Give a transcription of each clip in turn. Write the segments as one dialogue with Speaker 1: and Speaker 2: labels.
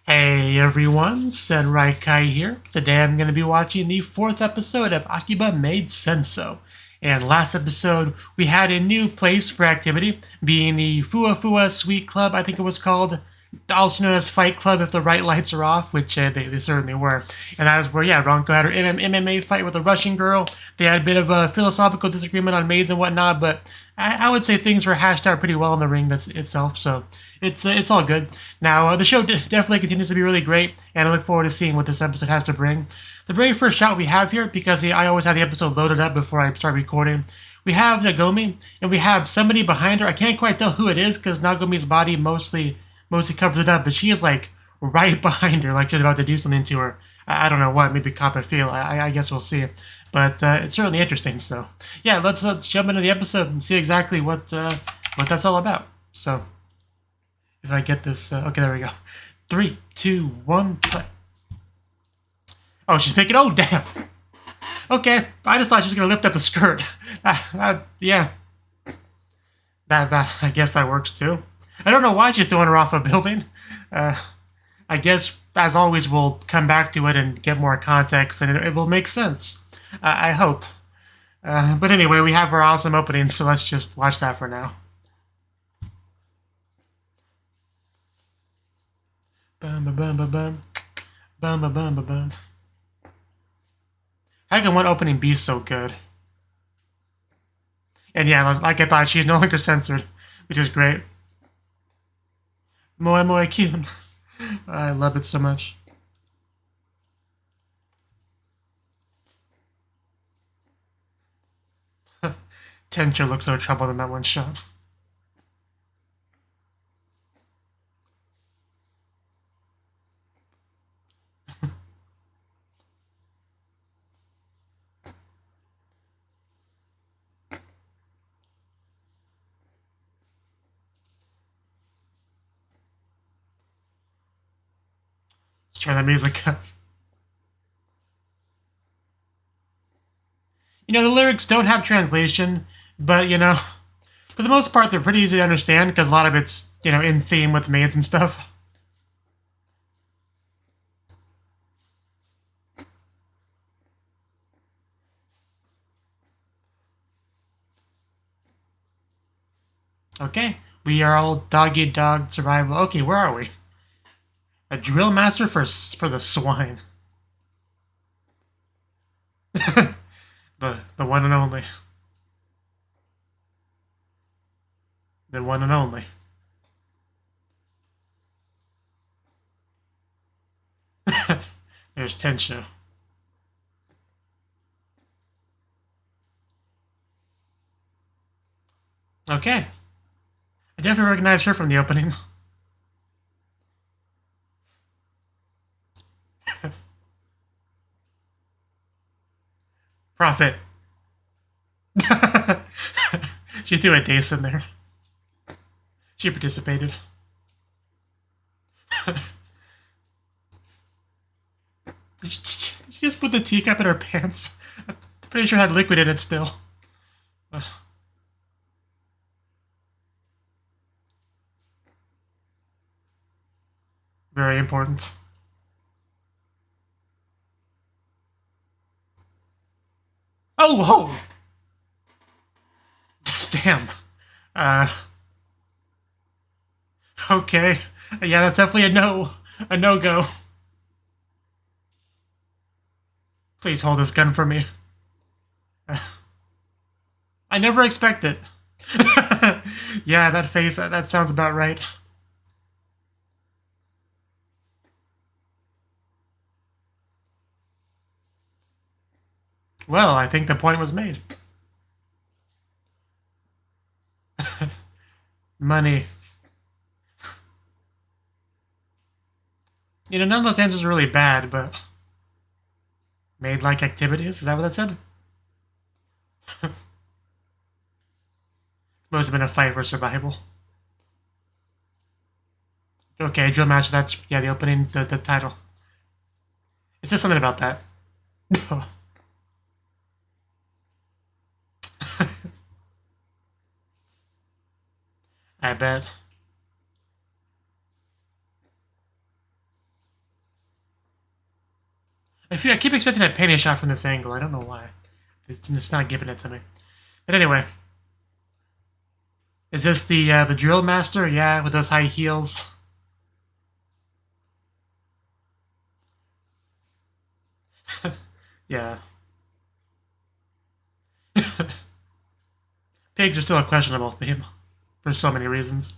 Speaker 1: Hey everyone, Yōkai here. Today I'm going to be watching the 4th episode of Akiba Maid Sensou. And last episode, we had a new place for activity, being the Fua Fua Sweet Club, I think it was called, also known as Fight Club if the right lights are off, which they certainly were. And that is where, Ronko had her MMA fight with a Russian girl. They had a bit of a philosophical disagreement on maids and whatnot, but I would say things were hashed out pretty well in the ring itself, so it's all good. Now, the show definitely continues to be really great, and I look forward to seeing what this episode has to bring. The very first shot we have here, because I always have the episode loaded up before I start recording, we have Nagomi, and we have somebody behind her. I can't quite tell who it is, because Nagomi's body mostly covers it up, but she is like right behind her, like she's about to do something to her. I don't know what, maybe cop a feel. I guess we'll see. But it's certainly interesting. So yeah, let's jump into the episode and see exactly what that's all about. So if I get this, okay, there we go. 3, 2, 1, play. Oh, she's picking. Oh, damn. Okay, I just thought she was gonna lift up the skirt. Yeah, that I guess that works too. I don't know why she's throwing her off a building. I guess, as always, we'll come back to it and get more context, and it will make sense. I hope. But anyway, we have our awesome opening, so let's just watch that for now. Bum ba bum ba bum. Bum ba bum ba bum. How can one opening be so good? And yeah, like I thought, she's no longer censored, which is great. Moe Moe Kyun. I love it so much. Tencho looks so troubled in that one shot. Let's turn the music up. You know, the lyrics don't have translation, but, for the most part, they're pretty easy to understand because a lot of it's, in theme with maids and stuff. Okay, we are all dog-eat-dog survival. Okay, where are we? A drill master for the swine. the one and only. The one and only. There's Tencho. Okay. I definitely recognize her from the opening. Profit. She threw a dace in there. She participated. She just put the teacup in her pants. I'm pretty sure it had liquid in it still. Very important. Oh, whoa! Damn. Okay. Yeah, that's definitely a no-go. Please hold this gun for me. I never expect it. Yeah, that face, that sounds about right. Well, I think the point was made. Money. None of those answers are really bad, but... Maid-like activities? Is that what that said? Must have been a fight for survival. Okay, drill match, that's, the opening, the title. It says something about that. I bet. I keep expecting a panty shot from this angle. I don't know why. It's not giving it to me. But anyway. Is this the drill master? Yeah, with those high heels. Yeah. Pigs are still a questionable theme. For so many reasons.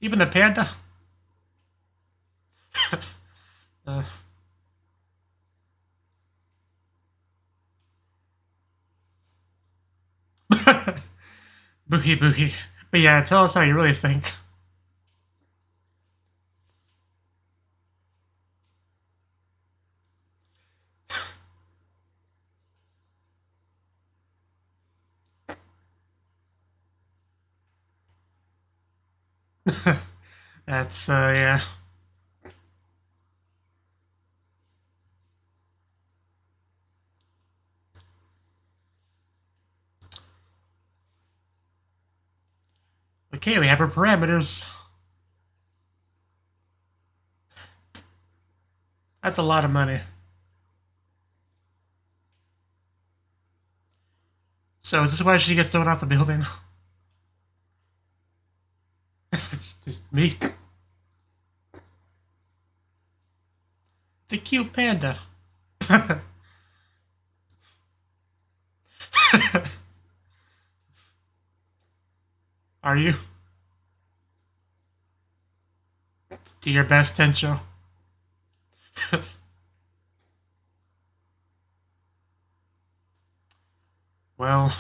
Speaker 1: Even the panda? Boogie boogie. But yeah, tell us how you really think. That's, yeah. Okay, we have our parameters. That's a lot of money. So is this why she gets thrown off the building? Just me. It's a cute panda. Are you? Do your best, Tencho. Well,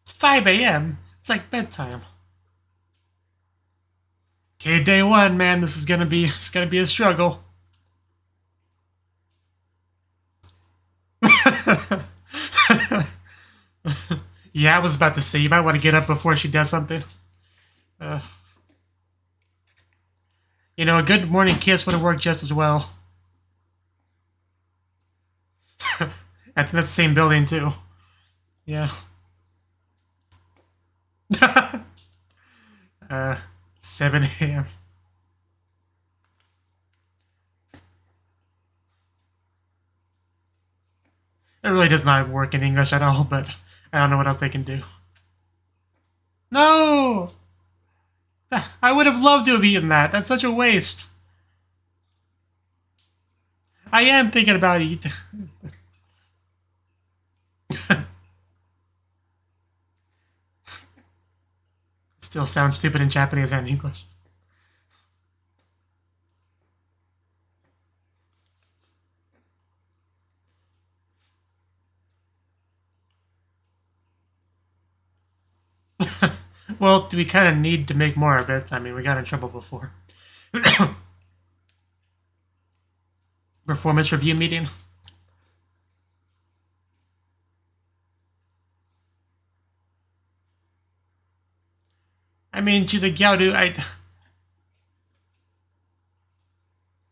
Speaker 1: 5 a.m. It's like bedtime. Okay, day one, man. This is gonna be a struggle. Yeah, I was about to say you might want to get up before she does something. You know, a good morning kiss would have worked just as well. I think that's the same building too. Yeah. 7 a.m. It really does not work in English at all, but I don't know what else they can do. No! I would have loved to have eaten that. That's such a waste. I am thinking about eating. Still sounds stupid in Japanese and English. Well, do we kind of need to make more of it? I mean, we got in trouble before. Performance review meeting. I mean, she's a Gyaru.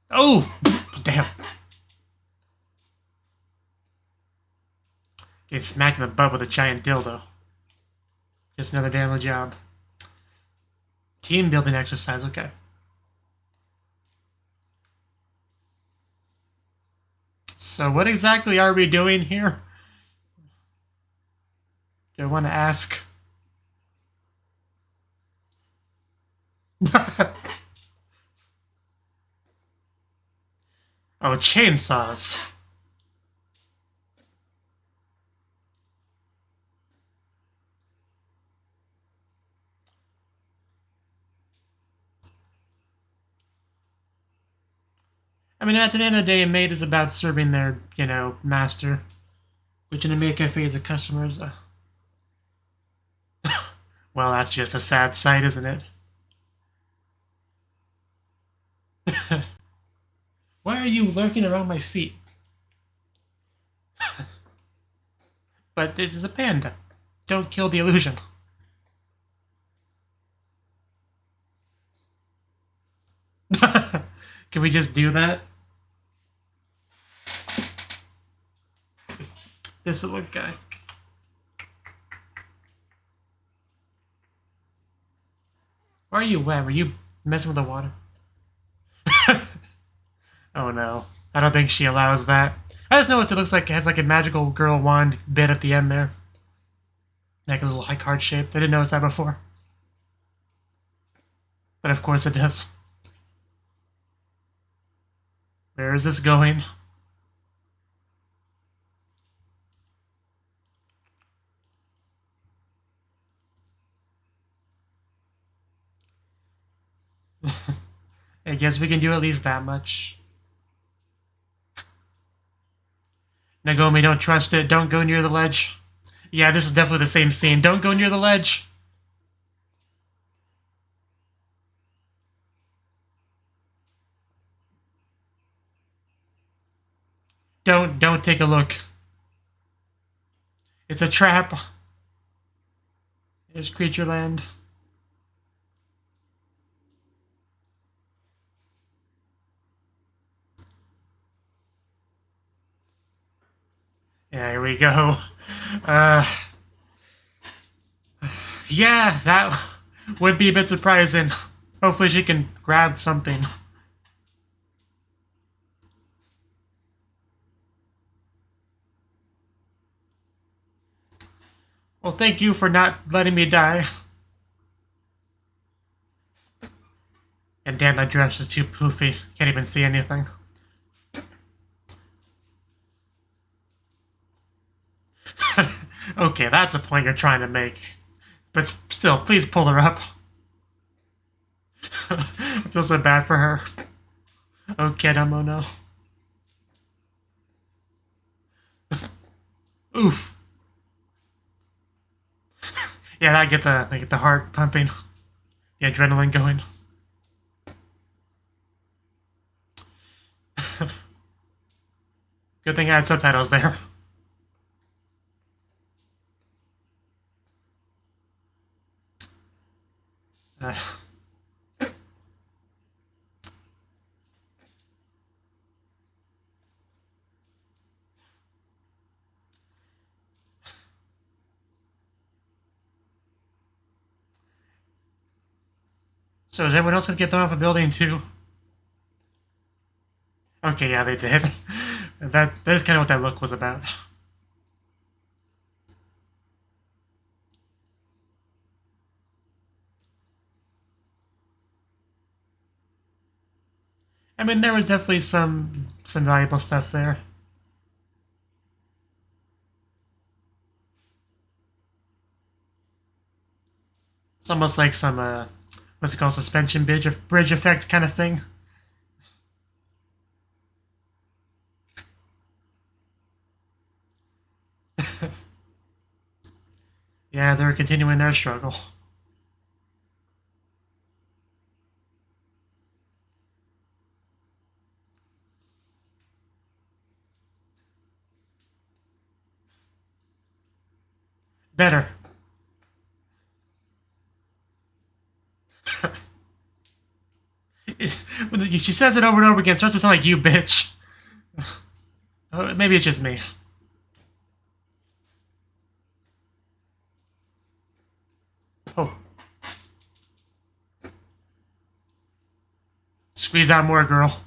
Speaker 1: Oh! Damn. Get smacked in the butt with a giant dildo. Just another day on the job. Team building exercise, okay. So what exactly are we doing here? Do I want to ask? Oh, chainsaws. I mean, at the end of the day, a maid is about serving their, you know, master. Which in a maid cafe is a customer's... Well, that's just a sad sight, isn't it? Why are you lurking around my feet? But it is a panda. Don't kill the illusion. Can we just do that? This little guy. Why are you wet? Were you messing with the water? Oh no. I don't think she allows that. I just noticed it looks like it has like a magical girl wand bit at the end there. Like a little high card shape. I didn't notice that before. But of course it does. Where is this going? I guess we can do at least that much. Nagomi, don't trust it. Don't go near the ledge. Yeah, this is definitely the same scene. Don't go near the ledge. Don't take a look. It's a trap. There's Creature Land. Yeah, here we go. Yeah, that would be a bit surprising. Hopefully she can grab something. Well, thank you for not letting me die. And damn, that dress is too poofy. Can't even see anything. Okay, that's a point you're trying to make. But still, please pull her up. I feel so bad for her. Okay, Damono. Oof. Yeah, that get the heart pumping. The adrenaline going. Good thing I had subtitles there. So is everyone else gonna get thrown off a building too? Okay, yeah, they did. That is kind of what that look was about. I mean, there was definitely some valuable stuff there. It's almost like some what's it called, suspension bridge effect kind of thing. Yeah, they're continuing their struggle. Better. She says it over and over again. It starts to sound like you, bitch. Oh, maybe it's just me. Oh. Squeeze out more, girl.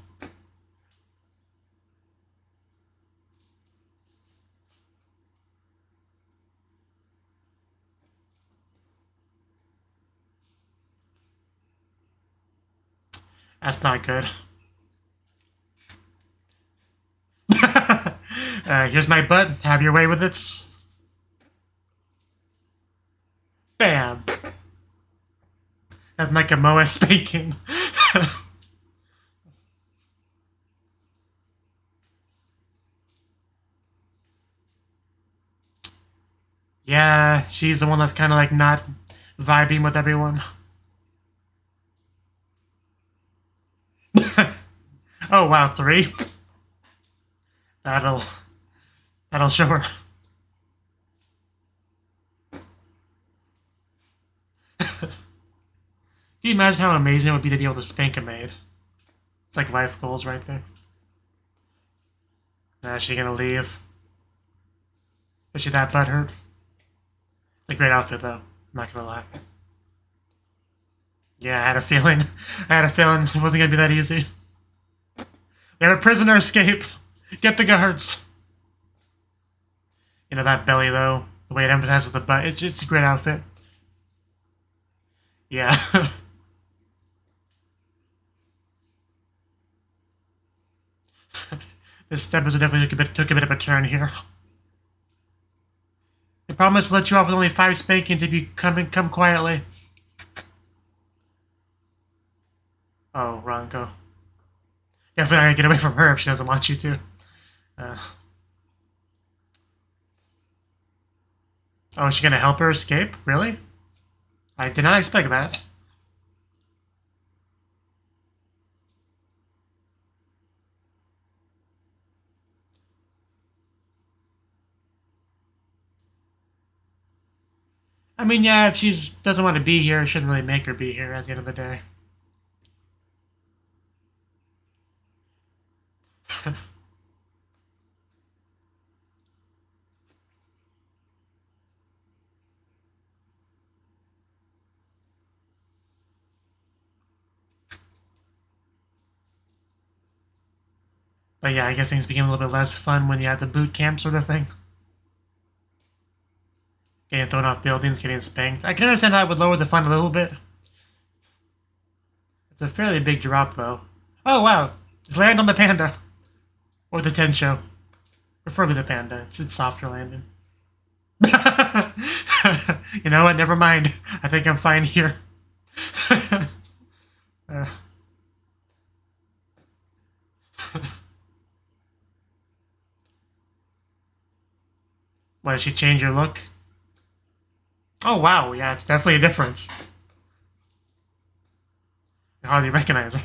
Speaker 1: That's not good. Here's my butt. Have your way with it. Bam. That's like a Moa spanking. Yeah, she's the one that's kind of like not vibing with everyone. Oh wow, 3. That'll show her. Can you imagine how amazing it would be to be able to spank a maid? It's like life goals right there. Nah, is she gonna leave? Is she that butthurt? It's a great outfit though, I'm not gonna lie. Yeah, I had a feeling. I had a feeling it wasn't gonna be that easy. We have a prisoner escape. Get the guards. You know, that belly, though. The way it emphasizes the butt. It's a great outfit. Yeah. This episode definitely took a bit of a turn here. They promised to let you off with only 5 spankings if you come quietly. Oh, Ronco. Definitely not gonna get away from her if she doesn't want you to. Oh, is she gonna help her escape? Really? I did not expect that. I mean, yeah, if she doesn't want to be here, it shouldn't really make her be here at the end of the day. But yeah, I guess things became a little bit less fun when you had the boot camp sort of thing. Getting thrown off buildings, getting spanked. I can understand that would lower the fun a little bit. It's a fairly big drop, though. Oh, wow. Just land on the panda. Or the Tencho. Preferably the panda. It's softer landing. You know what? Never mind. I think I'm fine here. Why, did she change your look? Oh, wow. Yeah, it's definitely a difference. I hardly recognize her.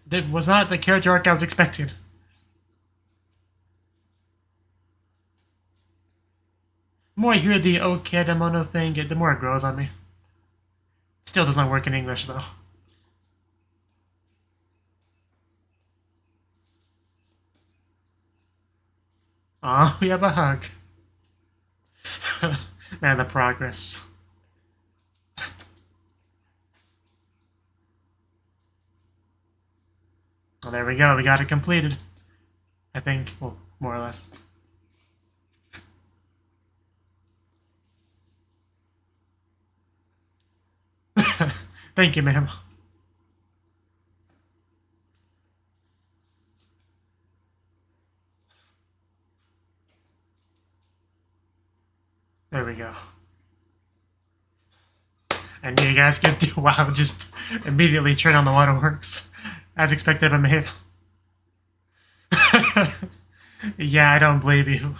Speaker 1: That was not the character arc I was expecting. The more I hear the Okedamono thing, the more it grows on me. Still does not work in English, though. Aw, we have a hug. Man, the progress. Well, there we go. We got it completed. I think, well, more or less. Thank you, ma'am. There we go. I knew you guys could do wow, just immediately turn on the waterworks. As expected of me. Yeah, I don't believe you.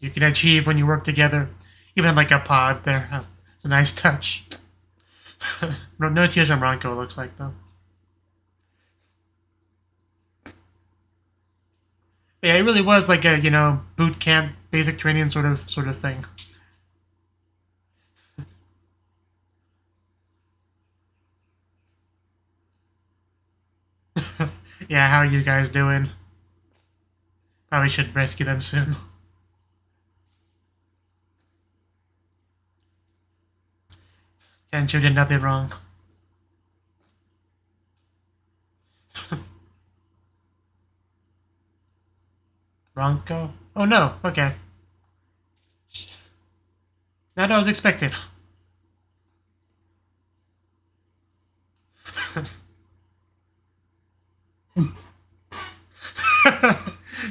Speaker 1: You can achieve when you work together. Even like a pod there. It's a nice touch. No tears from Ronco, it looks like, though. Yeah, it really was like a, you know, boot camp, basic training sort of thing. Yeah, how are you guys doing? Probably should rescue them soon. Tencho did nothing wrong. Ronco? Oh no, okay. Not what I was expecting.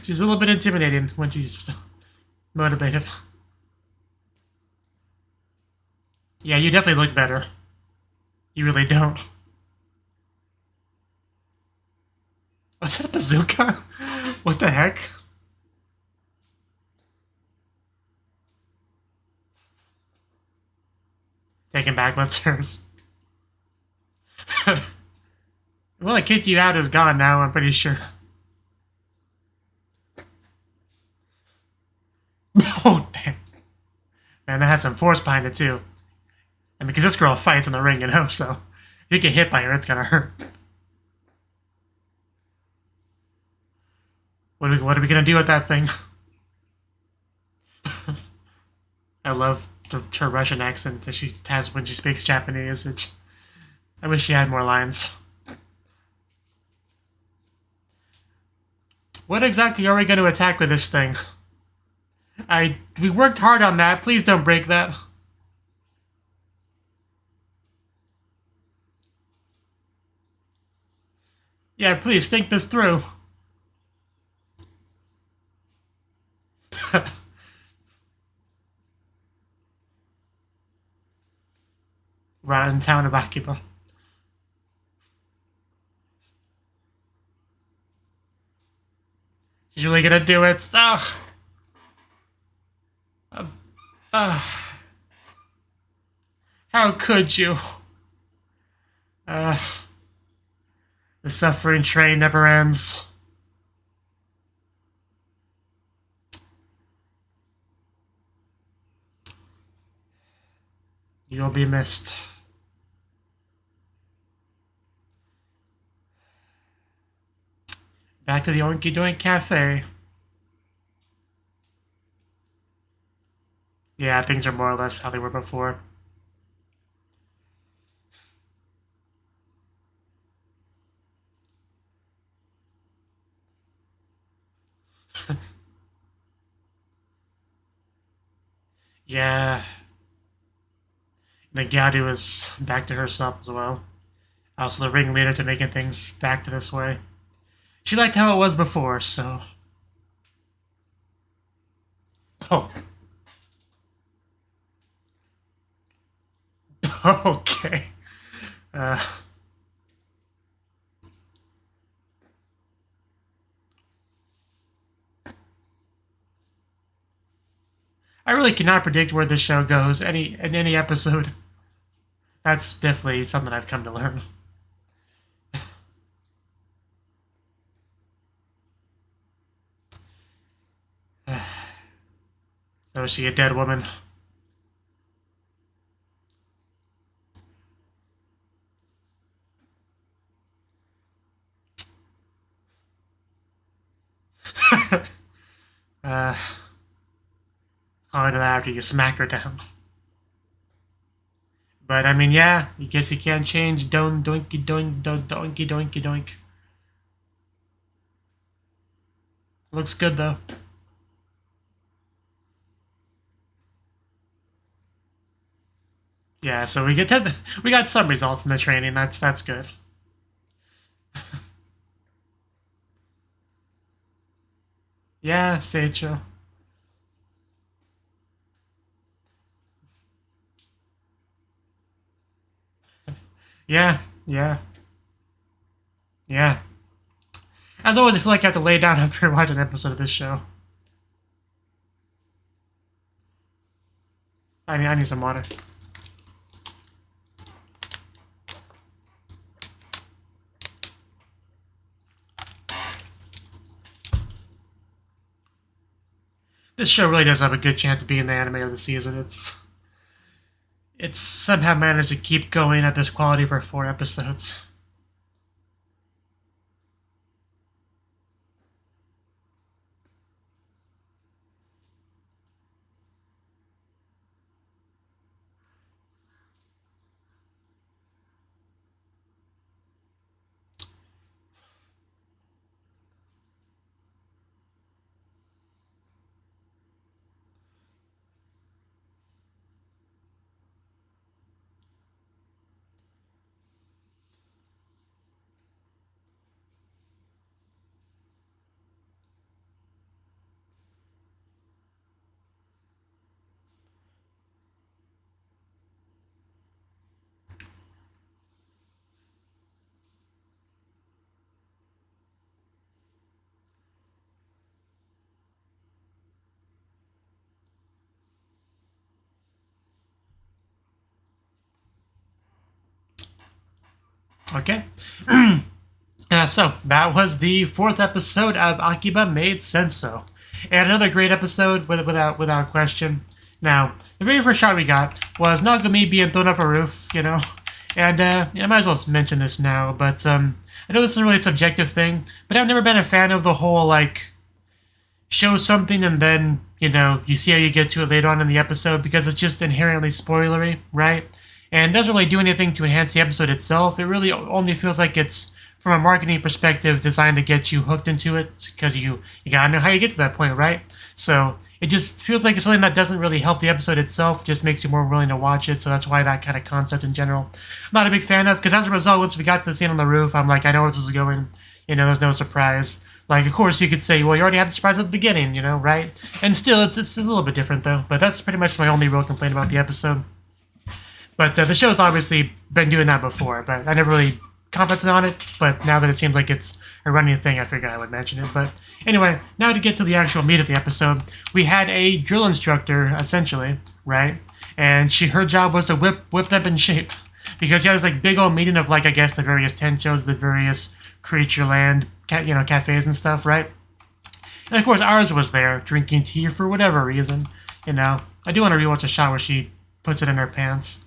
Speaker 1: She's a little bit intimidating when she's motivated. Yeah, you definitely look better. You really don't. Oh, is that a bazooka? What the heck? Taking back what's hers. Well, I kicked you out is gone now, I'm pretty sure. Oh, damn. Man, that had some force behind it, too. And because this girl fights in the ring, you know, so if you get hit by her, it's gonna hurt. What are we gonna do with that thing? I love her Russian accent that she has when she speaks Japanese. I wish she had more lines. What exactly are we going to attack with this thing? We worked hard on that. Please don't break that. Yeah, please think this through. Rotten town of Akiba. She's really gonna do it. Ugh. How could you? The suffering train never ends. You'll be missed. Back to the Oinky Doink Cafe. Yeah, things are more or less how they were before. Yeah. The Gadu is back to herself as well. Also the ringleader to making things back to this way. She liked how it was before, so... Oh. Okay. I really cannot predict where this show goes in any episode. That's definitely something I've come to learn. So is she a dead woman? Call it after you smack her down. But I mean, yeah, I guess you can't change doinky doink. Looks good though. Yeah, so we got some result from the training. That's good. Yeah, Seicho. Yeah. As always, I feel like I have to lay down after watching an episode of this show. I need some water. This show really does have a good chance of being the anime of the season. It's somehow managed to keep going at this quality for 4 episodes. Okay. So, that was the 4th episode of Akiba Maid Sensou. And another great episode, without question. Now, the very first shot we got was Nagumi being thrown off a roof, you know? And, I might as well mention this now, but, I know this is a really subjective thing, but I've never been a fan of the whole, like, show something and then, you see how you get to it later on in the episode because it's just inherently spoilery, right? And it doesn't really do anything to enhance the episode itself. It really only feels like it's, from a marketing perspective, designed to get you hooked into it because you gotta know how you get to that point, right? So it just feels like it's something that doesn't really help the episode itself, just makes you more willing to watch it. So that's why that kind of concept in general, I'm not a big fan of, because as a result, once we got to the scene on the roof, I'm like, I know where this is going. There's no surprise. Like, of course, you could say, well, you already had the surprise at the beginning, right? And still, it's a little bit different, though. But that's pretty much my only real complaint about the episode. But the show's obviously been doing that before, but I never really commented on it. But now that it seems like it's a running thing, I figured I would mention it. But anyway, now to get to the actual meat of the episode, we had a drill instructor, essentially, right? And her job was to whip them in shape. Because she had this like big old meeting of like, I guess, the various tenchos, the various Creatureland, cafes and stuff, right? And of course, ours was there, drinking tea for whatever reason, I do want to rewatch a shot where she puts it in her pants.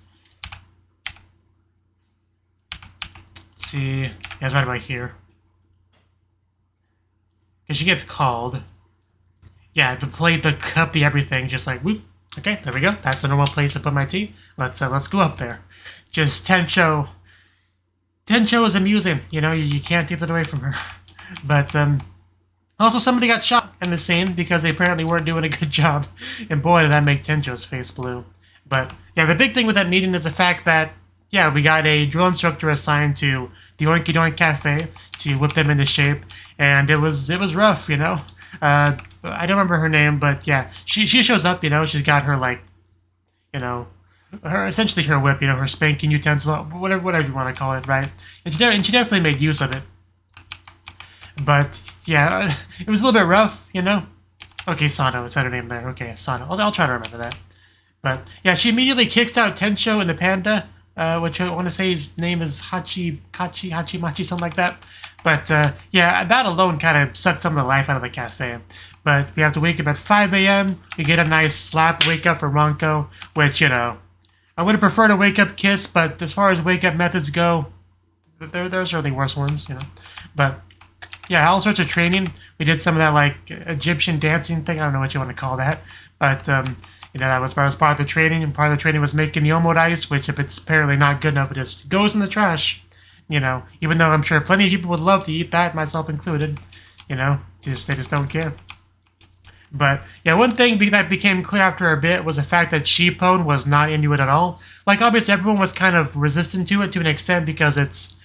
Speaker 1: Let's see. Yeah, it's right about here. Because she gets called. Yeah, the plate, the cup, the everything, just like, whoop. Okay, there we go. That's a normal place to put my tea. Let's go up there. Just tencho. Tencho is amusing, you can't take that away from her. But also somebody got shot in the scene because they apparently weren't doing a good job. And boy, did that make Tencho's face blue. But yeah, the big thing with that meeting is the fact that, yeah, we got a drill instructor assigned to the Oinky Doink Cafe to whip them into shape. And it was rough, I don't remember her name, but yeah, she shows up, she's got her like, essentially her whip, her spanking utensil, whatever you want to call it, right? And she definitely made use of it. But yeah, it was a little bit rough, Okay, Sano, is that her name there? Okay, Sano. I'll try to remember that. But yeah, she immediately kicks out Tencho and the panda, which I want to say his name is Hachimachi, something like that. But yeah, that alone kind of sucked some of the life out of the cafe. But we have to wake up at 5 a.m. We get a nice slap wake up for Ronko, which, I would have preferred a wake-up kiss, but as far as wake-up methods go, there are certainly worse ones, But, yeah, all sorts of training. We did some of that, like, Egyptian dancing thing. I don't know what you want to call that. But, that was part of the training. And part of the training was making the omurice, which if it's apparently not good enough, it just goes in the trash. Even though I'm sure plenty of people would love to eat that, myself included. They just don't care. But, yeah, one thing that became clear after a bit was the fact that Shippone was not into it at all. Like, obviously, everyone was kind of resistant to it to an extent because it's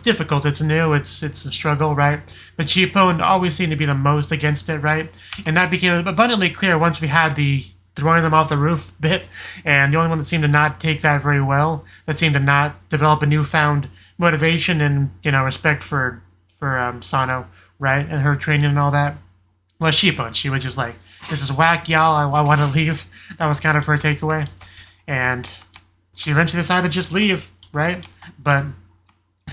Speaker 1: difficult, it's new, it's a struggle, right? But Shippone always seemed to be the most against it, right? And that became abundantly clear once we had the throwing them off the roof bit, and the only one that seemed to not take that very well, that seemed to not develop a newfound motivation and, respect for Sano, right? And her training and all that. Well, Shippone, she was just like, this is whack, y'all, I want to leave. That was kind of her takeaway. And she eventually decided to just leave, right? But,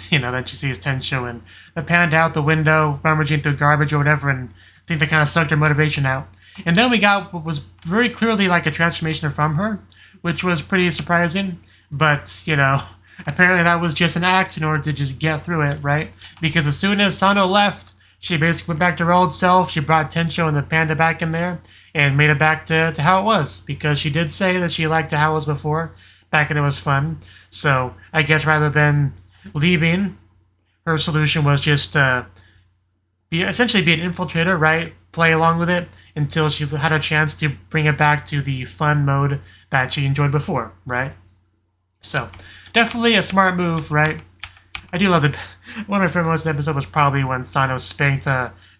Speaker 1: then she sees Tencho and the panda out the window, rummaging through garbage or whatever, and I think they kind of sucked her motivation out. And then we got what was very clearly like a transformation from her, which was pretty surprising. But, apparently that was just an act in order to just get through it, right? Because as soon as Sano left, she basically went back to her old self. She brought Tencho and the panda back in there and made it back to how it was. Because she did say that she liked how it was before, back when it was fun. So I guess rather than leaving, her solution was just essentially be an infiltrator, right? Play along with it until she had a chance to bring it back to the fun mode that she enjoyed before, right? So definitely a smart move, right? I do love it. One of my favorite moments of the episode was probably when Sano spanked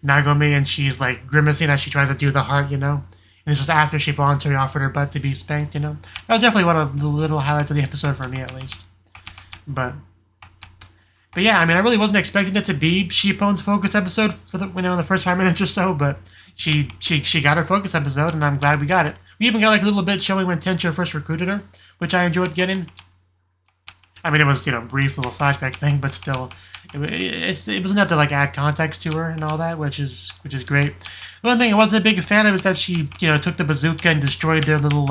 Speaker 1: Nagomi and she's like grimacing as she tries to do the heart, And it's just after she voluntarily offered her butt to be spanked, That was definitely one of the little highlights of the episode for me, at least. But yeah, I really wasn't expecting it to be Shippone's focus episode for the first 5 minutes or so, but she got her focus episode, and I'm glad we got it. We even got like a little bit showing when Tencho first recruited her, which I enjoyed getting. It was, brief little flashback thing, but still, it was enough to like add context to her and all that, which is great. One thing I wasn't a big fan of is that she, took the bazooka and destroyed their little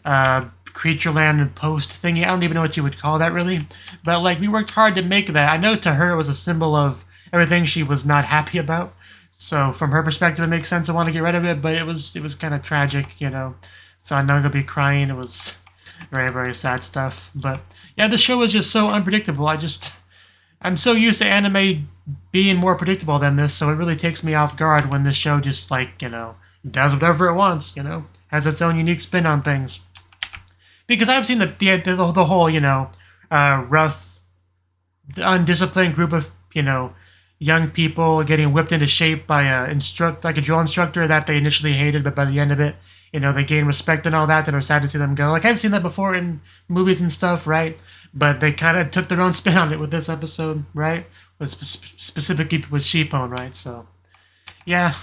Speaker 1: Creatureland post thingy. I don't even know what you would call that really, but we worked hard to make that. I know to her it was a symbol of everything she was not happy about. So from her perspective, it makes sense to want to get rid of it, but it was kind of tragic, you know. Saw Nagomi crying. It was very, very sad stuff. But yeah, the show was just so unpredictable. I'm so used to anime being more predictable than this, so it really takes me off guard when this show just, like, you know, does whatever it wants, you know, has its own unique spin on things. Because I've seen the whole, you know, rough, undisciplined group of, you know, young people getting whipped into shape by a drill instructor that they initially hated, but by the end of it, you know, they gain respect and all that, and are sad to see them go. Like, I've seen that before in movies and stuff, right? But they kind of took their own spin on it with this episode, right? Specifically with Shippon, right? So, yeah.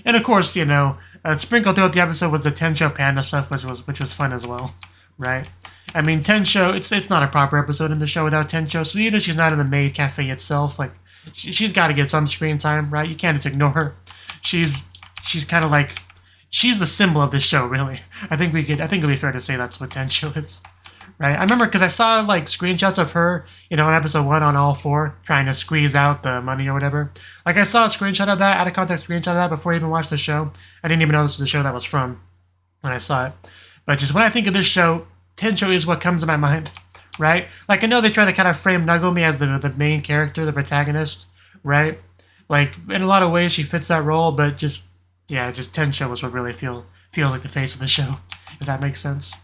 Speaker 1: And of course, you know, sprinkled throughout the episode was the Tensho Panda stuff, which was fun as well, right? I mean, Tensho, it's not a proper episode in the show without Tensho, so either she's not in the maid cafe itself, like, she's got to get some screen time, right? You can't just ignore her. She's kind of like, she's the symbol of this show, really. I think it'd be fair to say that's what Tensho is, right? I remember because I saw, like, screenshots of her, you know, in episode 1 on all 4, trying to squeeze out the money or whatever. Like, I saw a screenshot of that, out of context screenshot of that before I even watched the show. I didn't even know this was the show that was from when I saw it. But just when I think of this show, Tensho is what comes to my mind, right? Like, I know they try to kind of frame Nagomi as the main character, the protagonist, right? Like, in a lot of ways, she fits that role, but just Tensho is what really feels like the face of the show, if that makes sense.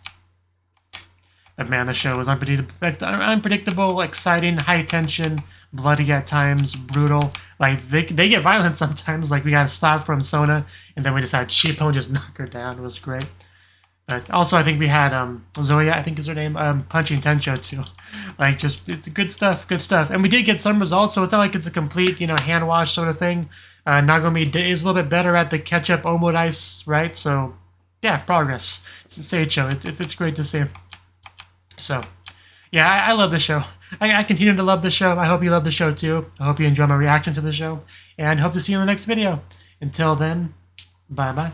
Speaker 1: But man, the show was unpredictable, exciting, high tension, bloody at times, brutal. Like, they get violent sometimes. Like, we got a slap from Sona, and then we just had Shippon just knock her down. It was great. But also, I think we had Zoya, I think is her name, punching Tensho too. Like, just, it's good stuff. And we did get some results, so it's not like it's a complete, you know, hand wash sort of thing. Nagomi is a little bit better at the ketchup omurice, right? So, yeah, progress. It's a stage show. It's great to see. So, yeah, I love the show. I continue to love the show. I hope you love the show too. I hope you enjoy my reaction to the show. And hope to see you in the next video. Until then, bye-bye.